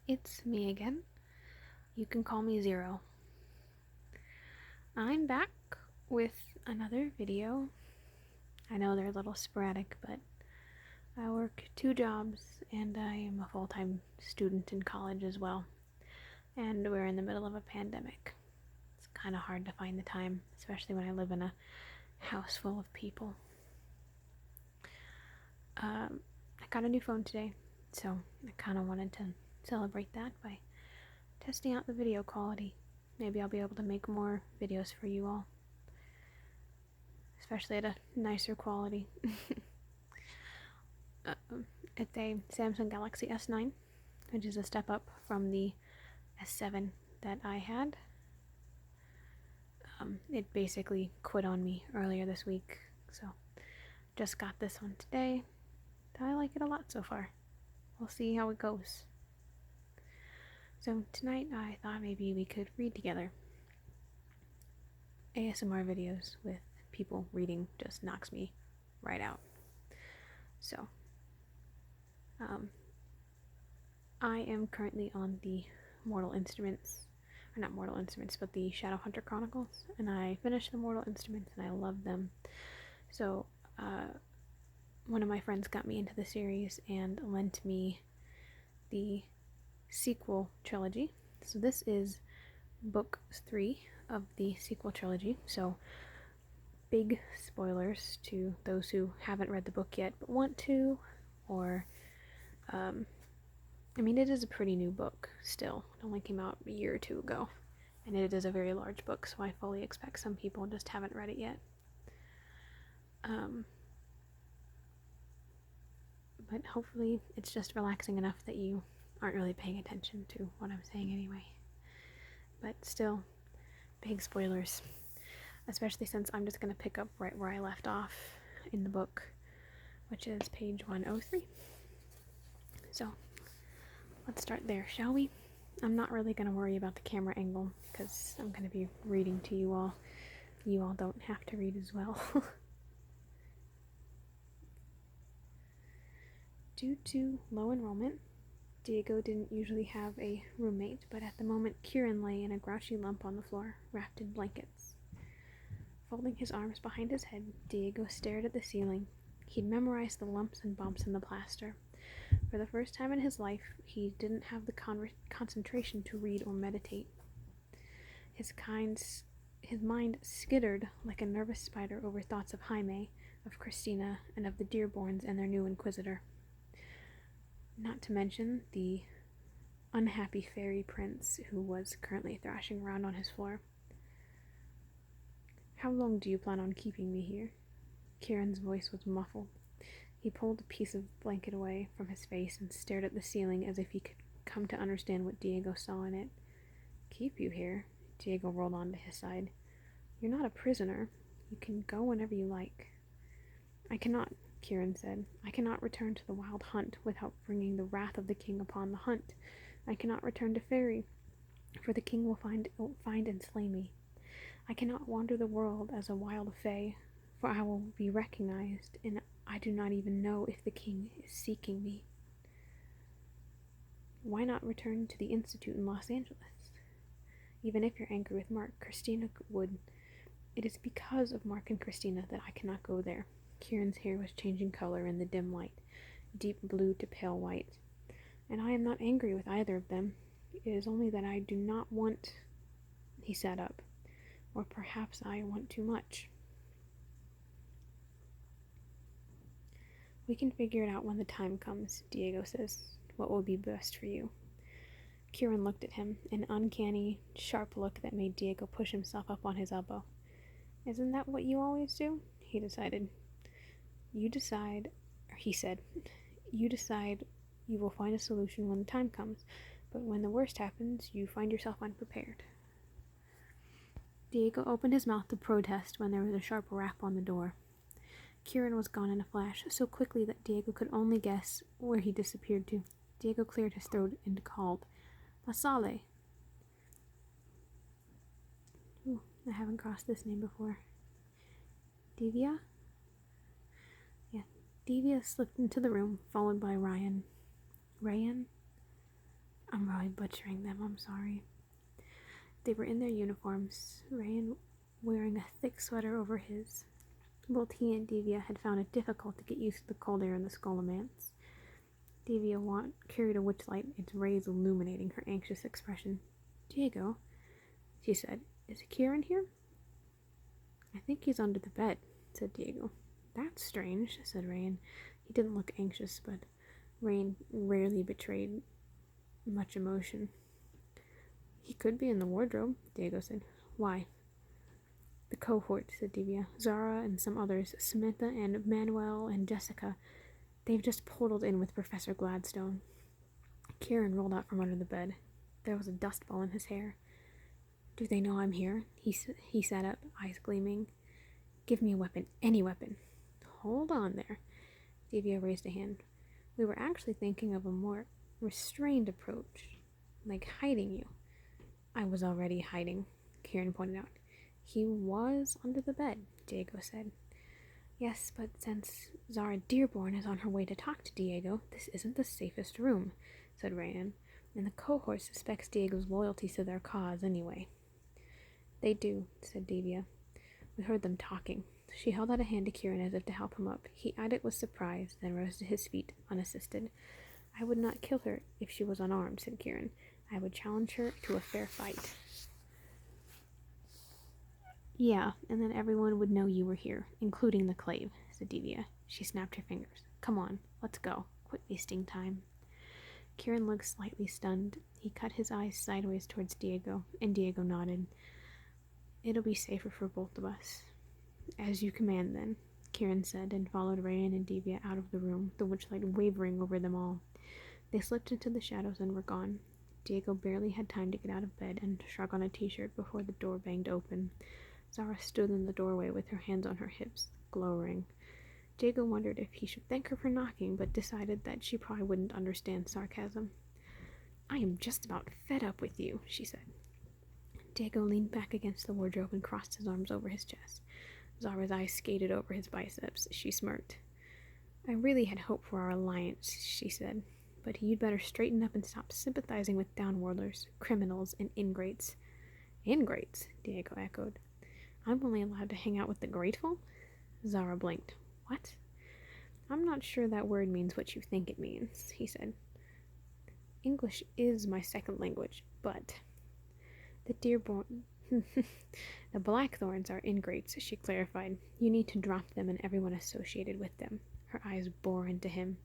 It's me again. You can call me Zero. I'm back with another video. I know they're a little sporadic, but I work 2 jobs and I am a full-time student in college as well. And we're in the middle of a pandemic. It's kind of hard to find the time, especially when I live in a house full of people. I got a new phone today, so I kind of wanted to celebrate that by testing out the video quality. Maybe I'll be able to make more videos for you all, especially at a nicer quality. It's a Samsung Galaxy S9, which is a step up from the S7 that I had. It basically quit on me earlier this week, so just got this one today. I like it a lot so far. We'll see how it goes. So tonight I thought maybe we could read together. ASMR videos with people reading just knocks me right out. So, I am currently on the Mortal Instruments, or not Mortal Instruments, but the Shadowhunter Chronicles, and I finished the Mortal Instruments and I love them. So, one of my friends got me into the series and lent me the sequel trilogy. So this is book 3 of the sequel trilogy, so big spoilers to those who haven't read the book yet but want to, or it is a pretty new book still. It only came out a year or two ago, and it is a very large book, so I fully expect some people just haven't read it yet. But hopefully it's just relaxing enough that you aren't really paying attention to what I'm saying anyway. But still, big spoilers, especially since I'm just going to pick up right where I left off in the book, which is page 103. So let's start there, shall we? I'm not really going to worry about the camera angle because I'm going to be reading to you all. You all don't have to read as well. Due to low enrollment, Diego didn't usually have a roommate, but at the moment Kieran lay in a grouchy lump on the floor, wrapped in blankets. Folding his arms behind his head, Diego stared at the ceiling. He'd memorized the lumps and bumps in the plaster. For the first time in his life, he didn't have the concentration to read or meditate. His mind skittered like a nervous spider over thoughts of Jaime, of Christina, and of the Dearborns and their new inquisitor. Not to mention the unhappy fairy prince who was currently thrashing around on his floor. How long do you plan on keeping me here? Kieran's voice was muffled. He pulled a piece of blanket away from his face and stared at the ceiling as if he could come to understand what Diego saw in it. Keep you here? Diego rolled onto his side. You're not a prisoner. You can go whenever you like. I cannot, Kieran said. I cannot return to the wild hunt without bringing the wrath of the king upon the hunt. I cannot return to Fairy, for the king will find and slay me. I cannot wander the world as a wild fae, for I will be recognized, and I do not even know if the king is seeking me. Why not return to the Institute in Los Angeles? Even if you're angry with Mark, Christina would. It is because of Mark and Christina that I cannot go there. Kieran's hair was changing color in the dim light, deep blue to pale white. And I am not angry with either of them. It is only that I do not want... He sat up. Or perhaps I want too much. We can figure it out when the time comes, Diego says. What will be best for you? Kieran looked at him, an uncanny, sharp look that made Diego push himself up on his elbow. Isn't that what you always do? He decided. You decide, or he said, you decide you will find a solution when the time comes, but when the worst happens, you find yourself unprepared. Diego opened his mouth to protest when there was a sharp rap on the door. Kieran was gone in a flash, so quickly that Diego could only guess where he disappeared to. Diego cleared his throat and called, La Sale. Ooh, I haven't crossed this name before. Divya? Yeah, Divya slipped into the room, followed by Ryan. Rayan? I'm probably butchering them, I'm sorry. They were in their uniforms, Rayan wearing a thick sweater over his. Both he and Divya had found it difficult to get used to the cold air in the Scholomance. Divya carried a witchlight, its rays illuminating her anxious expression. Diego, she said, is Kieran here? I think he's under the bed, said Diego. That's strange, said Rayan. He didn't look anxious, but Rayan rarely betrayed much emotion. He could be in the wardrobe, Diego said. Why? The cohort, said Divya. Zara and some others, Samantha and Manuel and Jessica, they've just portaled in with Professor Gladstone. Kieran rolled out from under the bed. There was a dust ball in his hair. Do they know I'm here? He sat up, eyes gleaming. Give me a weapon, any weapon. Hold on there. Divya raised a hand. We were actually thinking of a more restrained approach, like hiding you. I was already hiding, Kieran pointed out. He was under the bed, Diego said. Yes, but since Zara Dearborn is on her way to talk to Diego, this isn't the safest room, said Rayan, and the cohort suspects Diego's loyalty to their cause anyway. They do, said Divya. We heard them talking. She held out a hand to Kieran as if to help him up. He eyed it with surprise, then rose to his feet, unassisted. I would not kill her if she was unarmed, said Kieran. I would challenge her to a fair fight. Yeah, and then everyone would know you were here, including the clave, said Divya. She snapped her fingers. Come on, let's go. Quit wasting time. Kieran looked slightly stunned. He cut his eyes sideways towards Diego, and Diego nodded. It'll be safer for both of us. As you command, then, Kieran said, and followed Rayan and Divya out of the room, the witchlight wavering over them all. They slipped into the shadows and were gone. Diego barely had time to get out of bed and shrug on a t-shirt before the door banged open. Zara stood in the doorway with her hands on her hips, glowering. Diego wondered if he should thank her for knocking, but decided that she probably wouldn't understand sarcasm. I am just about fed up with you, she said. Diego leaned back against the wardrobe and crossed his arms over his chest. Zara's eyes skated over his biceps. She smirked. I really had hoped for our alliance, she said, but you'd better straighten up and stop sympathizing with downworlders, criminals, and ingrates. Ingrates? Diego echoed. I'm only allowed to hang out with the grateful? Zara blinked. What? I'm not sure that word means what you think it means, he said. English is my second language, but the Dearborn... the Blackthorns are ingrates, she clarified. You need to drop them and everyone associated with them. Her eyes bore into him.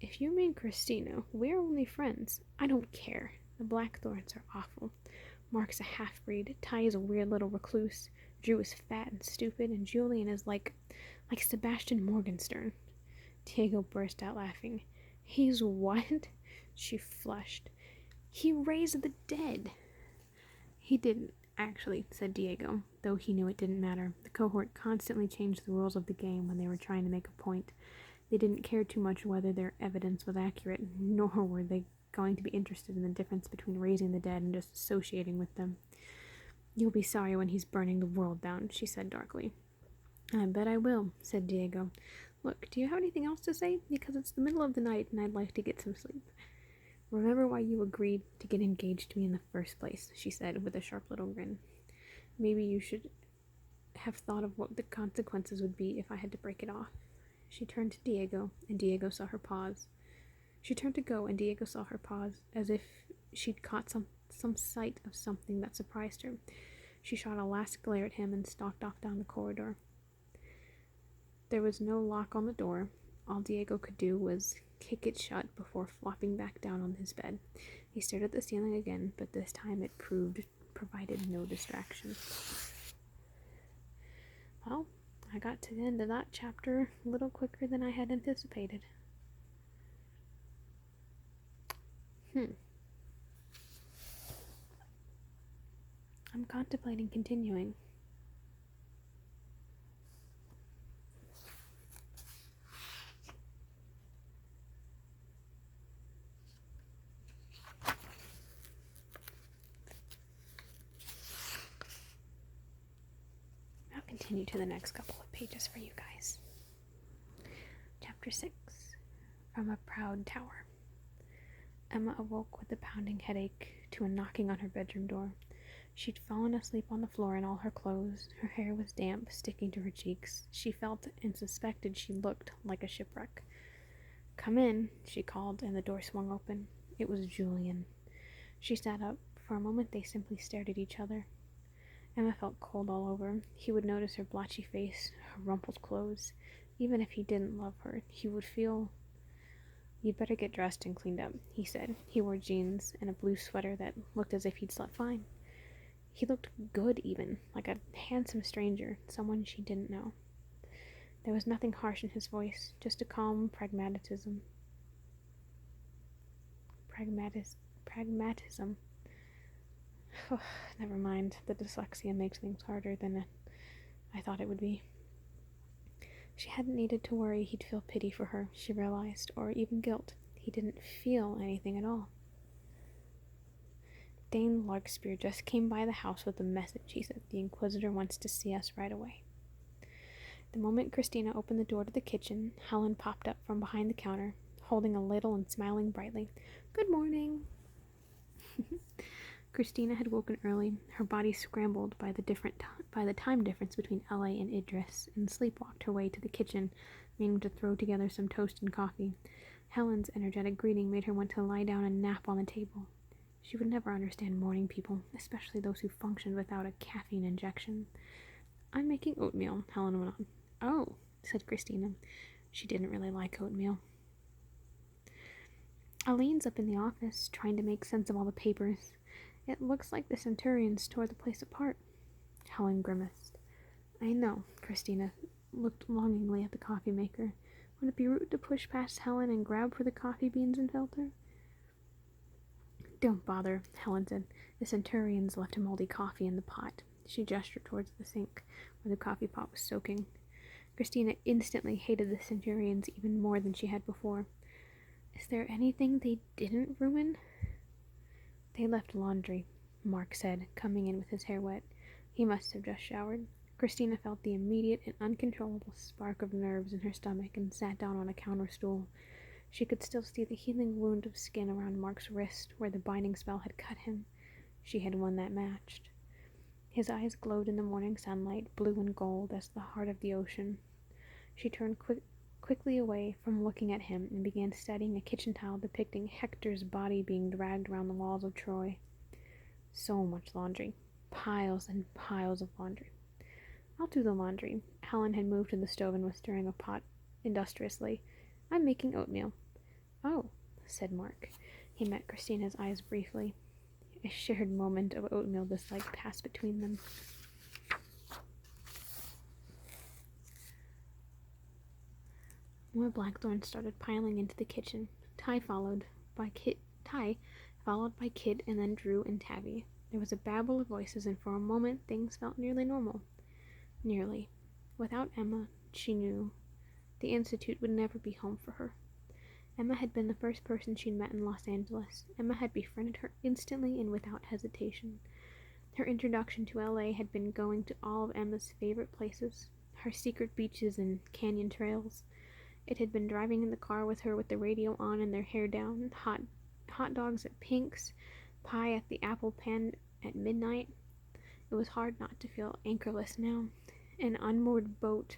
If you mean Christina, we're only friends. I don't care. The Blackthorns are awful. Mark's a half-breed, Ty is a weird little recluse, Drew is fat and stupid, and Julian is like Sebastian Morgenstern. Diego burst out laughing. He's what? She flushed. He raised the dead. He didn't, actually, said Diego, though he knew it didn't matter. The cohort constantly changed the rules of the game when they were trying to make a point. They didn't care too much whether their evidence was accurate, nor were they going to be interested in the difference between raising the dead and just associating with them. You'll be sorry when he's burning the world down, she said darkly. I bet I will, said Diego. Look, do you have anything else to say? Because it's the middle of the night and I'd like to get some sleep. Remember why you agreed to get engaged to me in the first place, she said with a sharp little grin. Maybe you should have thought of what the consequences would be if I had to break it off. She turned to Diego, and Diego saw her pause. She turned to go, and Diego saw her pause, as if she'd caught some sight of something that surprised her. She shot a last glare at him and stalked off down the corridor. There was no lock on the door. All Diego could do was kick it shut before flopping back down on his bed. He stared at the ceiling again, but this time it provided no distraction. Well, I got to the end of that chapter a little quicker than I had anticipated. I'm contemplating continuing. I'll continue to the next couple of pages for you guys. Chapter 6. From a Proud Tower. Emma awoke with a pounding headache to a knocking on her bedroom door. She'd fallen asleep on the floor in all her clothes. Her hair was damp, sticking to her cheeks. She felt and suspected she looked like a shipwreck. "Come in," she called, and the door swung open. It was Julian. She sat up. For a moment they simply stared at each other. Emma felt cold all over. He would notice her blotchy face, her rumpled clothes. Even if he didn't love her, he would feel... "You'd better get dressed and cleaned up," he said. He wore jeans and a blue sweater that looked as if he'd slept fine. He looked good even, like a handsome stranger, someone she didn't know. There was nothing harsh in his voice, just a calm pragmatism. Pragmatism. Never mind, the dyslexia makes things harder than I thought it would be. She hadn't needed to worry he'd feel pity for her, she realized, or even guilt. He didn't feel anything at all. "Dane Larkspur just came by the house with a message," he said. "The Inquisitor wants to see us right away." The moment Christina opened the door to the kitchen, Helen popped up from behind the counter, holding a ladle and smiling brightly. "Good morning." Christina had woken early, her body scrambled by the time difference between LA and Idris, and sleepwalked her way to the kitchen, meaning to throw together some toast and coffee. Helen's energetic greeting made her want to lie down and nap on the table. She would never understand morning people, especially those who functioned without a caffeine injection. "I'm making oatmeal," Helen went on. "Oh," said Christina. She didn't really like oatmeal. "Aline's up in the office, trying to make sense of all the papers. It looks like the Centurions tore the place apart." Helen grimaced. "I know." Christina looked longingly at the coffee maker. Would it be rude to push past Helen and grab for the coffee beans and filter? "Don't bother," Helen said. "The Centurions left a moldy coffee in the pot." She gestured towards the sink, where the coffee pot was soaking. Christina instantly hated the Centurions even more than she had before. "Is there anything they didn't ruin?" "They left laundry," Mark said, coming in with his hair wet. He must have just showered. Christina felt the immediate and uncontrollable spark of nerves in her stomach and sat down on a counter stool. She could still see the healing wound of skin around Mark's wrist where the binding spell had cut him. She had one that matched. His eyes glowed in the morning sunlight, blue and gold as the heart of the ocean. She turned quickly away from looking at him and began studying a kitchen tile depicting Hector's body being dragged around the walls of Troy. So much laundry. Piles and piles of laundry. "I'll do the laundry." Helen had moved to the stove and was stirring a pot industriously. "I'm making oatmeal." "Oh," said Mark. He met Christina's eyes briefly. A shared moment of oatmeal dislike passed between them. More blackthorns started piling into the kitchen. Ty followed by Kit, and then Drew and Tabby. There was a babble of voices, and for a moment things felt nearly normal. Nearly. Without Emma, she knew, the Institute would never be home for her. Emma had been the first person she'd met in Los Angeles. Emma had befriended her instantly and without hesitation. Her introduction to LA had been going to all of Emma's favorite places, her secret beaches and canyon trails. It had been driving in the car with her with the radio on and their hair down, hot dogs at Pink's, pie at the Apple Pan at midnight. It was hard not to feel anchorless now, an unmoored boat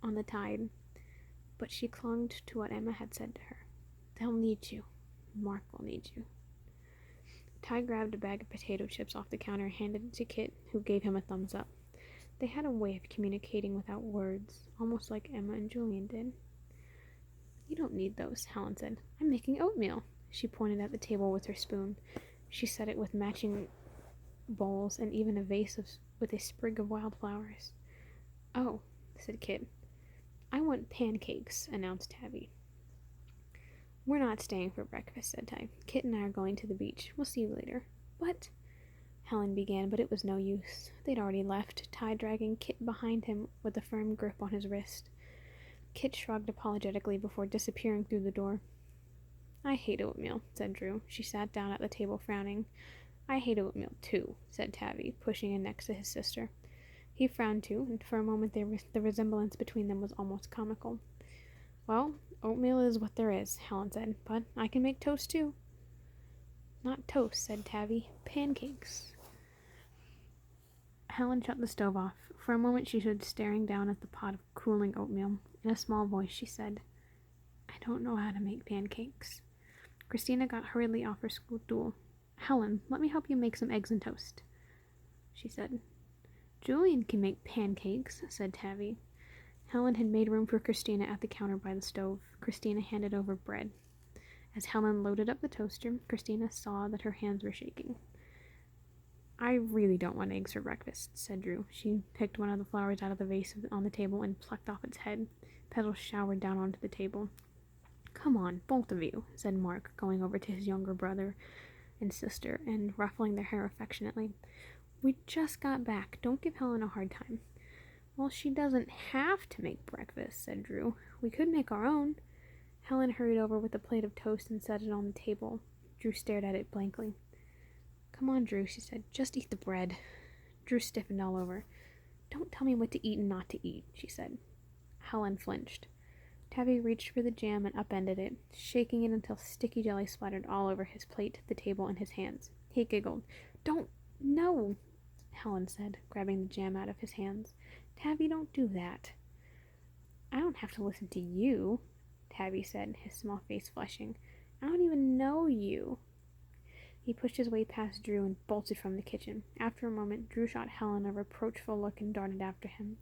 on the tide. But she clung to what Emma had said to her. "They'll need you. Mark will need you." Ty grabbed a bag of potato chips off the counter and handed it to Kit, who gave him a thumbs up. They had a way of communicating without words, almost like Emma and Julian did. "You don't need those," Helen said. "I'm making oatmeal." She pointed at the table with her spoon. She set it with matching bowls and even a vase with a sprig of wildflowers. "Oh," said Kit. "I want pancakes," announced Tabby. "We're not staying for breakfast," said Ty. "Kit and I are going to the beach. We'll see you later." "What?" Helen began, but it was no use. They'd already left, Ty dragging Kit behind him with a firm grip on his wrist. Kit shrugged apologetically before disappearing through the door. "I hate oatmeal," said Drew. She sat down at the table, frowning. "I hate oatmeal, too," said Tabby, pushing in next to his sister. He frowned too, and for a moment the resemblance between them was almost comical. "Well, oatmeal is what there is," Helen said, "but I can make toast too." Not toast, said Tabby. Pancakes. Helen shut the stove off. For a moment she stood staring down at the pot of cooling oatmeal. In a small voice she said, I don't know how to make pancakes. Christina got hurriedly off her stool. Helen, let me help you make some eggs and toast, she said. Julian can make pancakes, said Tabby. Helen had made room for Christina at the counter by the stove. Christina handed over bread. As Helen loaded up the toaster, Christina saw that her hands were shaking. I really don't want eggs for breakfast, said Drew. She picked one of the flowers out of the vase on the table and plucked off its head. Petals showered down onto the table. Come on, both of you, said Mark, going over to his younger brother and sister and ruffling their hair affectionately. We just got back. Don't give Helen a hard time. Well, she doesn't have to make breakfast, said Drew. We could make our own. Helen hurried over with a plate of toast and set it on the table. Drew stared at it blankly. Come on, Drew, she said. Just eat the bread. Drew stiffened all over. Don't tell me what to eat and not to eat, she said. Helen flinched. Tabby reached for the jam and upended it, shaking it until sticky jelly splattered all over his plate, the table, and his hands. He giggled. Don't, no, Helen said, grabbing the jam out of his hands. Tabby, don't do that. I don't have to listen to you, Tabby said, his small face flushing. I don't even know you. He pushed his way past Drew and bolted from the kitchen. After a moment, Drew shot Helen a reproachful look and darted after him.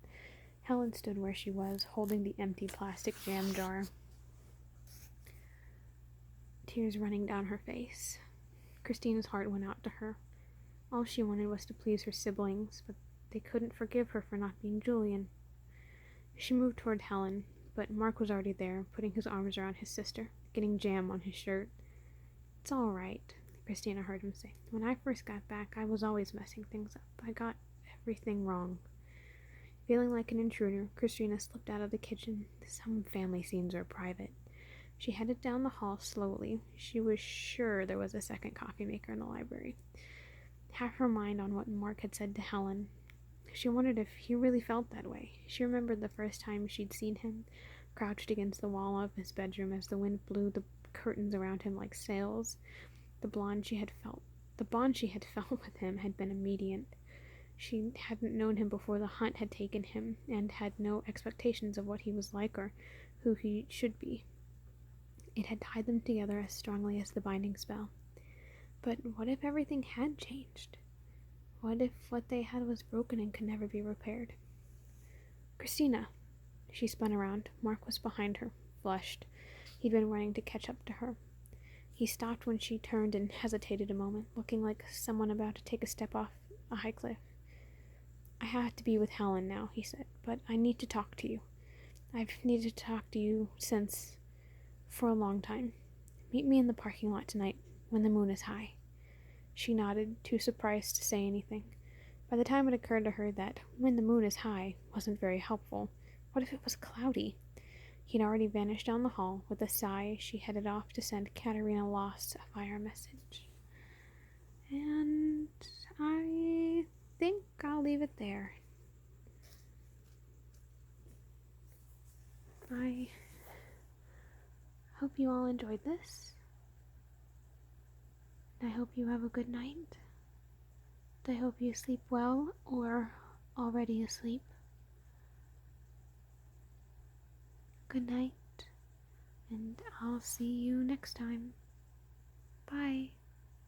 Helen stood where she was, holding the empty plastic jam jar, tears running down her face. Christina's heart went out to her. All she wanted was to please her siblings, but they couldn't forgive her for not being Julian. She moved toward Helen, but Mark was already there, putting his arms around his sister, getting jam on his shirt. It's all right, Christina heard him say. When I first got back, I was always messing things up. I got everything wrong. Feeling like an intruder, Christina slipped out of the kitchen. Some family scenes are private. She headed down the hall slowly. She was sure there was a second coffee maker in the library. Half her mind on what Mark had said to Helen. She wondered if he really felt that way. She remembered the first time she'd seen him, crouched against the wall of his bedroom as the wind blew the curtains around him like sails. The bond she had felt with him had been immediate. She hadn't known him before the hunt had taken him, and had no expectations of what he was like or who he should be. It had tied them together as strongly as the binding spell. But what if everything had changed? What if what they had was broken and could never be repaired? Christina! She spun around. Mark was behind her, flushed. He'd been running to catch up to her. He stopped when she turned and hesitated a moment, looking like someone about to take a step off a high cliff. I have to be with Helen now, he said, but I need to talk to you. I've needed to talk to you for a long time. Meet me in the parking lot tonight, when the moon is high. She nodded, too surprised to say anything. By the time it occurred to her that when the moon is high wasn't very helpful, what if it was cloudy? He'd already vanished down the hall. With a sigh, she headed off to send Katerina Lost a fire message. And I think I'll leave it there. I hope you all enjoyed this. I hope you have a good night. I hope you sleep well or already asleep. Good night, and I'll see you next time.